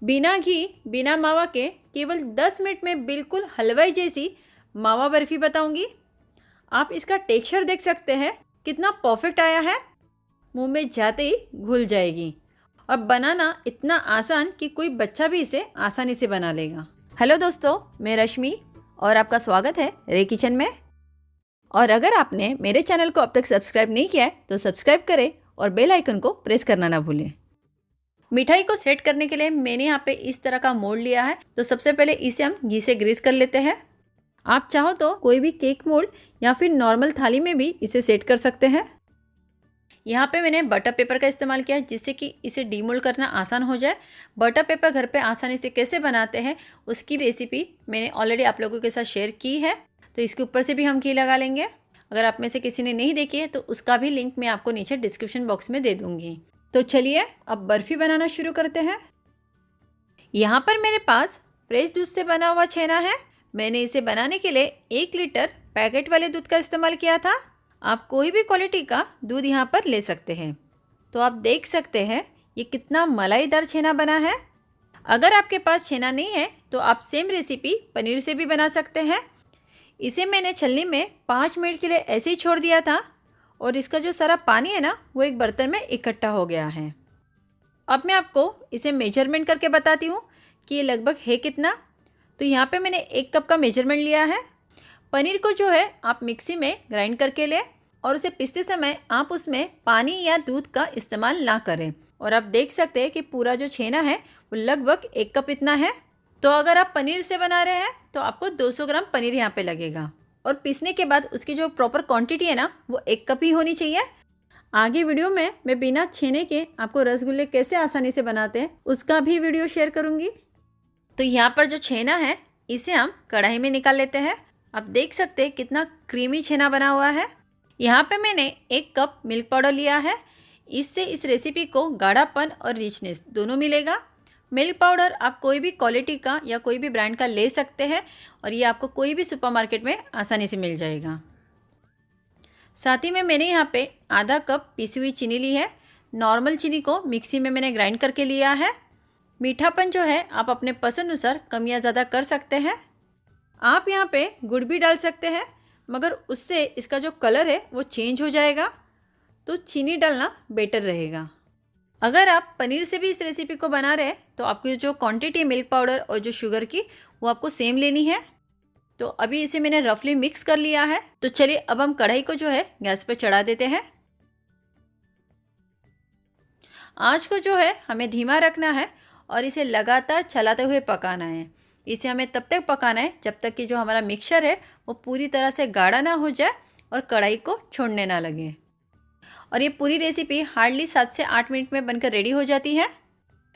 बिना घी बिना मावा के केवल 10 मिनट में बिल्कुल हलवाई जैसी मावा बर्फ़ी बताऊंगी। आप इसका टेक्सचर देख सकते हैं कितना परफेक्ट आया है, मुंह में जाते ही घुल जाएगी और बनाना इतना आसान कि कोई बच्चा भी इसे आसानी से बना लेगा। हेलो दोस्तों, मैं रश्मि और आपका स्वागत है रे किचन में। और अगर आपने मेरे चैनल को अब तक सब्सक्राइब नहीं किया है तो सब्सक्राइब करें और बेल आइकन को प्रेस करना ना भूलें। मिठाई को सेट करने के लिए मैंने यहाँ पे इस तरह का मोल्ड लिया है। तो सबसे पहले इसे हम घी से ग्रीस कर लेते हैं। आप चाहो तो कोई भी केक मोल्ड या फिर नॉर्मल थाली में भी इसे सेट कर सकते हैं। यहाँ पे मैंने बटर पेपर का इस्तेमाल किया है जिससे कि इसे डीमोल्ड करना आसान हो जाए। बटर पेपर घर पे आसानी से कैसे बनाते हैं उसकी रेसिपी मैंने ऑलरेडी आप लोगों के साथ शेयर की है, तो इसके ऊपर से भी हम घी लगा लेंगे। अगर आप में से किसी ने नहीं देखी है तो उसका भी लिंक मैं आपको नीचे डिस्क्रिप्शन बॉक्स में दे दूँगी। तो चलिए अब बर्फ़ी बनाना शुरू करते हैं। यहाँ पर मेरे पास फ्रेश दूध से बना हुआ छेना है। मैंने इसे बनाने के लिए 1 लीटर पैकेट वाले दूध का इस्तेमाल किया था। आप कोई भी क्वालिटी का दूध यहाँ पर ले सकते हैं। तो आप देख सकते हैं ये कितना मलाईदार छेना बना है। अगर आपके पास छेना नहीं है तो आप सेम रेसिपी पनीर से भी बना सकते हैं। इसे मैंने छलनी में 5 मिनट के लिए ऐसे ही छोड़ दिया था और इसका जो सारा पानी है ना वो एक बर्तन में इकट्ठा हो गया है। अब मैं आपको इसे मेजरमेंट करके बताती हूँ कि ये लगभग है कितना। तो यहाँ पे मैंने 1 कप का मेजरमेंट लिया है। पनीर को जो है आप मिक्सी में ग्राइंड करके लें और उसे पीसते समय आप उसमें पानी या दूध का इस्तेमाल ना करें। और आप देख सकते हैं कि पूरा जो छेना है वो लगभग 1 कप इतना है। तो अगर आप पनीर से बना रहे हैं तो आपको 200 ग्राम पनीर यहाँ पे लगेगा और पीसने के बाद उसकी जो प्रॉपर क्वांटिटी है ना वो 1 कप ही होनी चाहिए। आगे वीडियो में मैं बिना छेने के आपको रसगुल्ले कैसे आसानी से बनाते हैं उसका भी वीडियो शेयर करूँगी। तो यहाँ पर जो छेना है इसे हम कढ़ाई में निकाल लेते हैं। आप देख सकते हैं कितना क्रीमी छेना बना हुआ है। यहाँ पे मैंने 1 कप मिल्क पाउडर लिया है। इससे इस रेसिपी को गाढ़ापन और रिचनेस दोनों मिलेगा। मिल्क पाउडर आप कोई भी क्वालिटी का या कोई भी ब्रांड का ले सकते हैं और ये आपको कोई भी सुपरमार्केट में आसानी से मिल जाएगा। साथ ही में मैंने यहाँ पे आधा कप पीसी हुई चीनी ली है। नॉर्मल चीनी को मिक्सी में मैंने ग्राइंड करके लिया है। मीठापन जो है आप अपने पसंद अनुसार कम या ज़्यादा कर सकते हैं। आप यहाँ पे गुड़ भी डाल सकते हैं मगर उससे इसका जो कलर है वो चेंज हो जाएगा, तो चीनी डालना बेटर रहेगा। अगर आप पनीर से भी इस रेसिपी को बना रहे हैं तो आपकी जो क्वांटिटी है मिल्क पाउडर और जो शुगर की वो आपको सेम लेनी है। तो अभी इसे मैंने रफली मिक्स कर लिया है। तो चलिए अब हम कढ़ाई को जो है गैस पर चढ़ा देते हैं। आँच को जो है हमें धीमा रखना है और इसे लगातार चलाते हुए पकाना है। इसे हमें तब तक पकाना है जब तक कि जो हमारा मिक्सचर है वो पूरी तरह से गाढ़ा ना हो जाए और कढ़ाई को छोड़ने ना लगे। और ये पूरी रेसिपी हार्डली 7 से 8 मिनट में बनकर रेडी हो जाती है।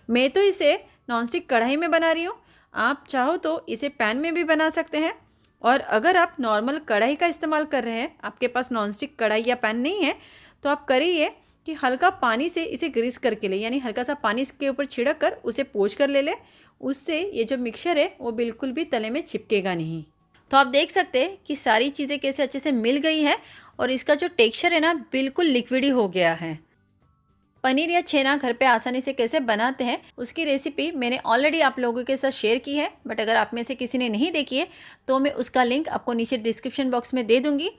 मैं तो इसे नॉनस्टिक कढ़ाई में बना रही हूँ। आप चाहो तो इसे पैन में भी बना सकते हैं। और अगर आप नॉर्मल कढ़ाई का इस्तेमाल कर रहे हैं, आपके पास नॉनस्टिक कढ़ाई या पैन नहीं है, तो आप करिए कि हल्का पानी से इसे ग्रीस करके ले, यानी हल्का सा पानी इसके ऊपर छिड़क कर उसे पोंछ कर ले उससे ये जो मिक्सचर है वो बिल्कुल भी तले में चिपकेगा नहीं। तो आप देख सकते हैं कि सारी चीज़ें कैसे अच्छे से मिल गई है और इसका जो टेक्सचर है ना बिल्कुल लिक्विडी हो गया है। पनीर या छेना घर पे आसानी से कैसे बनाते हैं उसकी रेसिपी मैंने ऑलरेडी आप लोगों के साथ शेयर की है, बट अगर आप में से किसी ने नहीं देखी है तो मैं उसका लिंक आपको नीचे डिस्क्रिप्शन बॉक्स में दे दूँगी।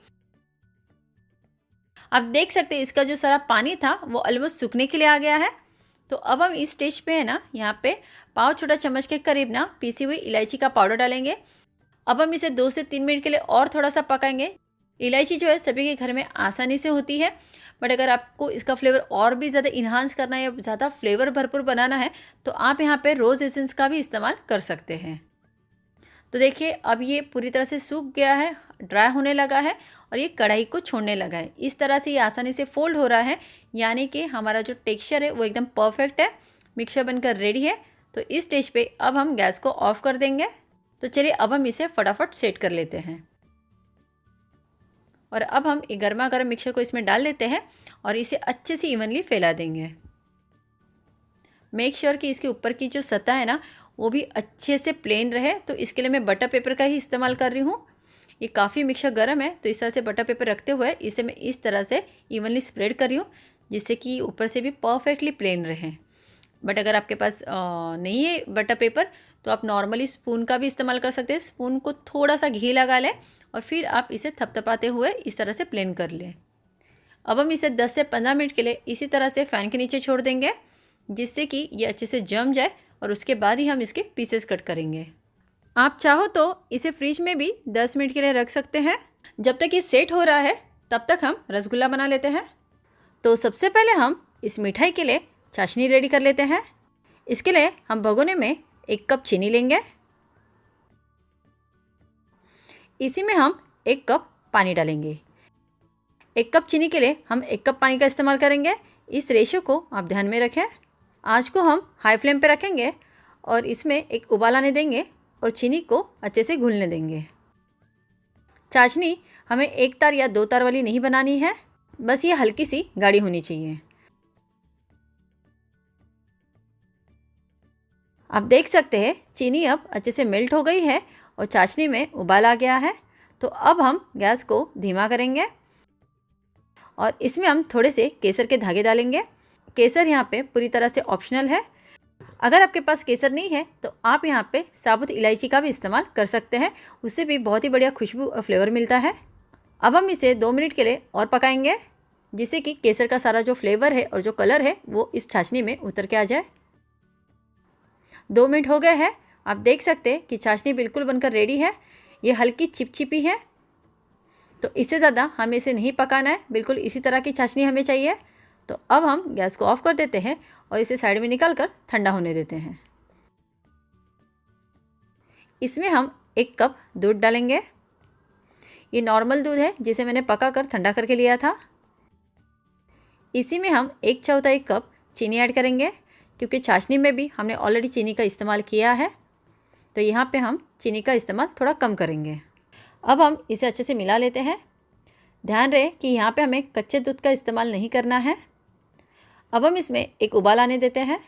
आप देख सकते हैं इसका जो सारा पानी था वो ऑलमोस्ट सूखने के लिए आ गया है। तो अब हम इस स्टेज पे है ना यहाँ पे पाव छोटा चम्मच के करीब ना पीसी हुई इलायची का पाउडर डालेंगे। अब हम इसे 2 से 3 मिनट के लिए और थोड़ा सा पकाएंगे। इलायची जो है सभी के घर में आसानी से होती है, बट अगर आपको इसका फ्लेवर और भी ज़्यादा इन्हांस करना है या ज़्यादा फ्लेवर भरपूर बनाना है तो आप यहाँ पे रोज़ एसेंस का भी इस्तेमाल कर सकते हैं। तो देखिए अब ये पूरी तरह से सूख गया है, ड्राई होने लगा है और ये कढ़ाई को छोड़ने लगा है। इस तरह से ये आसानी से फोल्ड हो रहा है, यानी कि हमारा जो टेक्सचर है वो एकदम परफेक्ट है। मिक्सचर बनकर रेडी है। तो इस स्टेज पे अब हम गैस को ऑफ कर देंगे। तो चलिए अब हम इसे फटाफट सेट कर लेते हैं। और अब हम गर्मा गर्म मिक्सचर को इसमें डाल देते हैं और इसे अच्छे से इवनली फैला देंगे। मेक श्योर कि इसके ऊपर की जो सतह है ना वो भी अच्छे से प्लेन रहे, तो इसके लिए मैं बटर पेपर का ही इस्तेमाल कर रही हूँ। ये काफ़ी मिक्सचर गर्म है तो इस तरह से बटर पेपर रखते हुए इसे मैं इस तरह से इवनली स्प्रेड कर रही हूँ जिससे कि ऊपर से भी परफेक्टली प्लेन रहे। बट अगर आपके पास नहीं है बटर पेपर तो आप नॉर्मली स्पून का भी इस्तेमाल कर सकते हैं। स्पून को थोड़ा सा घी लगा लें और फिर आप इसे थपथपाते हुए इस तरह से प्लेन कर लें। अब हम इसे 10 से 15 मिनट के लिए इसी तरह से फ़ैन के नीचे छोड़ देंगे, जिससे कि ये अच्छे से जम जाए और उसके बाद ही हम इसके पीसेस कट करेंगे। आप चाहो तो इसे फ्रिज में भी 10 मिनट के लिए रख सकते हैं। जब तक ये सेट हो रहा है तब तक हम रसगुल्ला बना लेते हैं। तो सबसे पहले हम इस मिठाई के लिए चाशनी रेडी कर लेते हैं। इसके लिए हम भगोने में 1 कप चीनी लेंगे। इसी में हम 1 कप पानी डालेंगे। 1 कप चीनी के लिए हम 1 कप पानी का इस्तेमाल करेंगे। इस रेशियो को आप ध्यान में रखें। आँच को हम हाई फ्लेम पे रखेंगे और इसमें एक उबाल आने देंगे और चीनी को अच्छे से घुलने देंगे। चाशनी हमें 1 तार या 2 तार वाली नहीं बनानी है, बस ये हल्की सी गाढ़ी होनी चाहिए। आप देख सकते हैं चीनी अब अच्छे से मेल्ट हो गई है और चाशनी में उबाल आ गया है। तो अब हम गैस को धीमा करेंगे और इसमें हम थोड़े से केसर के धागे डालेंगे। केसर यहाँ पे पूरी तरह से ऑप्शनल है। अगर आपके पास केसर नहीं है तो आप यहाँ पे साबुत इलायची का भी इस्तेमाल कर सकते हैं, उससे भी बहुत ही बढ़िया खुशबू और फ्लेवर मिलता है। अब हम इसे 2 मिनट के लिए और पकाएंगे, जिससे कि केसर का सारा जो फ्लेवर है और जो कलर है वो इस चाशनी में उतर के आ जाए। 2 मिनट हो गए हैं। आप देख सकते हैं कि चाशनी बिल्कुल बनकर रेडी है। ये हल्की चिपचिपी है, तो इससे ज़्यादा हमें इसे नहीं पकाना है। बिल्कुल इसी तरह की चाशनी हमें चाहिए। तो अब हम गैस को ऑफ कर देते हैं और इसे साइड में निकाल कर ठंडा होने देते हैं। इसमें हम 1 कप दूध डालेंगे। ये नॉर्मल दूध है जिसे मैंने पका कर ठंडा करके लिया था। इसी में हम 1/4 कप चीनी ऐड करेंगे, क्योंकि चाशनी में भी हमने ऑलरेडी चीनी का इस्तेमाल किया है, तो यहाँ पे हम चीनी का इस्तेमाल थोड़ा कम करेंगे। अब हम इसे अच्छे से मिला लेते हैं। ध्यान रहे कि यहाँ पे हमें कच्चे दूध का इस्तेमाल नहीं करना है। अब हम इसमें एक उबाल आने देते हैं।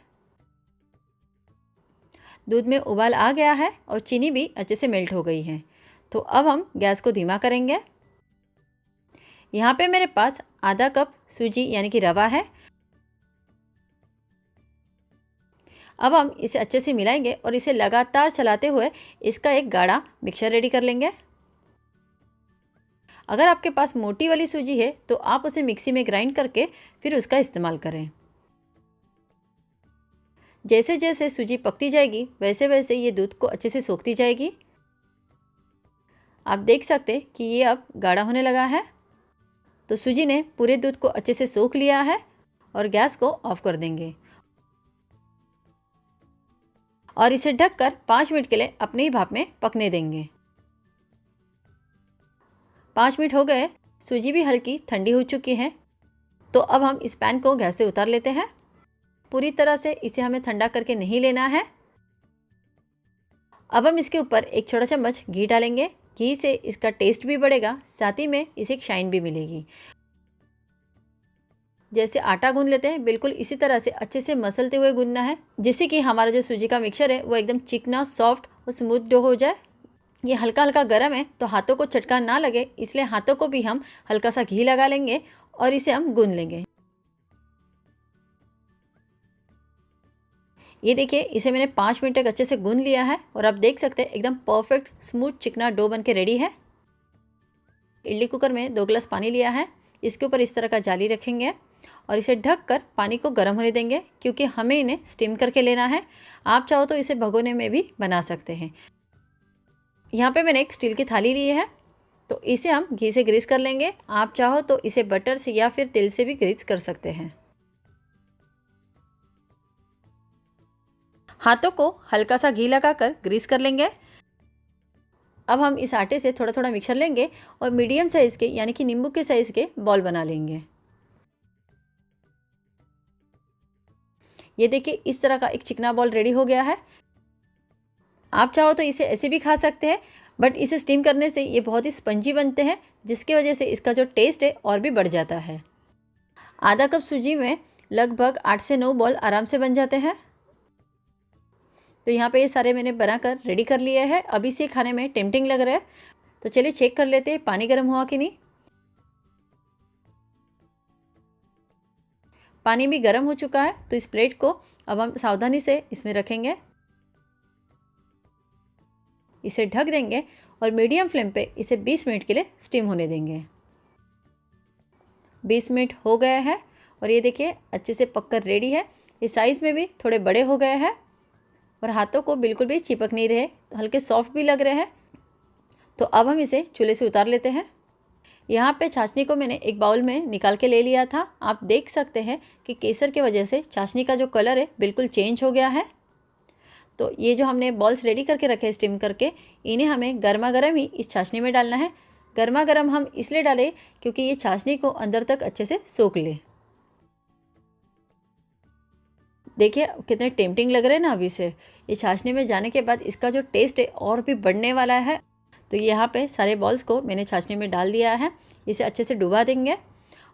दूध में उबाल आ गया है और चीनी भी अच्छे से मेल्ट हो गई है। तो अब हम गैस को धीमा करेंगे। यहाँ पे मेरे पास आधा कप सूजी यानी कि रवा है। अब हम इसे अच्छे से मिलाएंगे और इसे लगातार चलाते हुए इसका एक गाढ़ा मिक्सचर रेडी कर लेंगे। अगर आपके पास मोटी वाली सूजी है तो आप उसे मिक्सी में ग्राइंड करके फिर उसका इस्तेमाल करें। जैसे जैसे सूजी पकती जाएगी वैसे वैसे ये दूध को अच्छे से सोखती जाएगी। आप देख सकते कि ये अब गाढ़ा होने लगा है। तो सूजी ने पूरे दूध को अच्छे से सोख लिया है और गैस को ऑफ कर देंगे और इसे ढककर 5 मिनट के लिए अपनी ही भाप में पकने देंगे। 5 मिनट हो गए, सूजी भी हल्की ठंडी हो चुकी है। तो अब हम इस पैन को गैस से उतार लेते हैं। पूरी तरह से इसे हमें ठंडा करके नहीं लेना है। अब हम इसके ऊपर 1 छोटा चम्मच घी डालेंगे। घी से इसका टेस्ट भी बढ़ेगा, साथ ही में इसे एक शाइन भी मिलेगी। जैसे आटा गूंद लेते हैं बिल्कुल इसी तरह से अच्छे से मसलते हुए गूंदना है, जिससे कि हमारा जो सूजी का मिक्सचर है वो एकदम चिकना, सॉफ्ट और स्मूथ डो हो जाए। ये हल्का हल्का गर्म है तो हाथों को चटका ना लगे, इसलिए हाथों को भी हम हल्का सा घी लगा लेंगे और इसे हम गूंद लेंगे। ये देखिए, इसे मैंने 5 मिनट तक अच्छे से गूंद लिया है और आप देख सकते हैं एकदम परफेक्ट स्मूथ चिकना डो बन के रेडी है। इडली कुकर में 2 गिलास पानी लिया है। इसके ऊपर इस तरह का जाली रखेंगे और इसे ढक कर पानी को गर्म होने देंगे, क्योंकि हमें इन्हें स्टीम करके लेना है। आप चाहो तो इसे भगोने में भी बना सकते हैं। यहाँ पे मैंने एक स्टील की थाली ली है, तो इसे हम घी से ग्रीस कर लेंगे। आप चाहो तो इसे बटर से या फिर तेल से भी ग्रीस कर सकते हैं। हाथों को हल्का सा घी लगाकर ग्रीस कर लेंगे। अब हम इस आटे से थोड़ा थोड़ा मिक्सचर लेंगे और मीडियम साइज़ के यानी कि नींबू के साइज़ के बॉल बना लेंगे। ये देखिए, इस तरह का एक चिकना बॉल रेडी हो गया है। आप चाहो तो इसे ऐसे भी खा सकते हैं, बट इसे स्टीम करने से ये बहुत ही स्पंजी बनते हैं, जिसकी वजह से इसका जो टेस्ट है और भी बढ़ जाता है। आधा कप सूजी में लगभग 8 से 9 बॉल आराम से बन जाते हैं। तो यहाँ पे ये सारे मैंने बनाकर रेडी कर लिए हैं। अभी से खाने में टेम्पटिंग लग रहा है, तो चलिए चेक कर लेते हैं पानी गर्म हुआ कि नहीं। पानी भी गर्म हो चुका है, तो इस प्लेट को अब हम सावधानी से इसमें रखेंगे, इसे ढक देंगे और मीडियम फ्लेम पे इसे 20 मिनट के लिए स्टीम होने देंगे। 20 मिनट हो गया है और ये देखिए अच्छे से पककर रेडी है। ये साइज़ में भी थोड़े बड़े हो गए हैं और हाथों को बिल्कुल भी चिपक नहीं रहे, हल्के सॉफ्ट भी लग रहे हैं। तो अब हम इसे चूल्हे से उतार लेते हैं। यहाँ पे चाशनी को मैंने एक बाउल में निकाल के ले लिया था। आप देख सकते हैं कि केसर की वजह से चाशनी का जो कलर है बिल्कुल चेंज हो गया है। तो ये जो हमने बॉल्स रेडी करके रखे स्टीम करके, इन्हें हमें गर्मा गर्म ही इस चाशनी में डालना है। गर्मा गर्म हम इसलिए डालें क्योंकि ये चाशनी को अंदर तक अच्छे से सोख ले। देखिए कितने टेम्पटिंग लग रहे हैं ना अभी से। ये चाशनी में जाने के बाद इसका जो टेस्ट है और भी बढ़ने वाला है। तो यहाँ पे सारे बॉल्स को मैंने चाशनी में डाल दिया है। इसे अच्छे से डुबा देंगे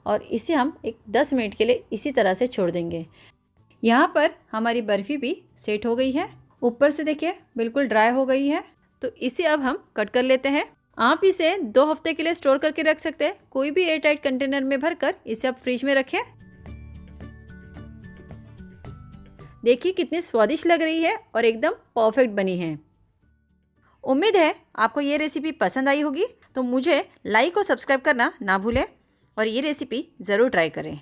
और इसे हम एक 10 मिनट के लिए इसी तरह से छोड़ देंगे। यहाँ पर हमारी बर्फ़ी भी सेट हो गई है। ऊपर से देखिए बिल्कुल ड्राई हो गई है। तो इसे अब हम कट कर लेते हैं। आप इसे 2 हफ्ते के लिए स्टोर करके रख सकते हैं। कोई भी एयर टाइट कंटेनर में भरकर इसे आप फ्रिज में रखें। देखिए कितनी स्वादिष्ट लग रही है और एकदम परफेक्ट बनी है। उम्मीद है आपको ये रेसिपी पसंद आई होगी। तो मुझे लाइक और सब्सक्राइब करना ना भूलें और ये रेसिपी ज़रूर ट्राई करें।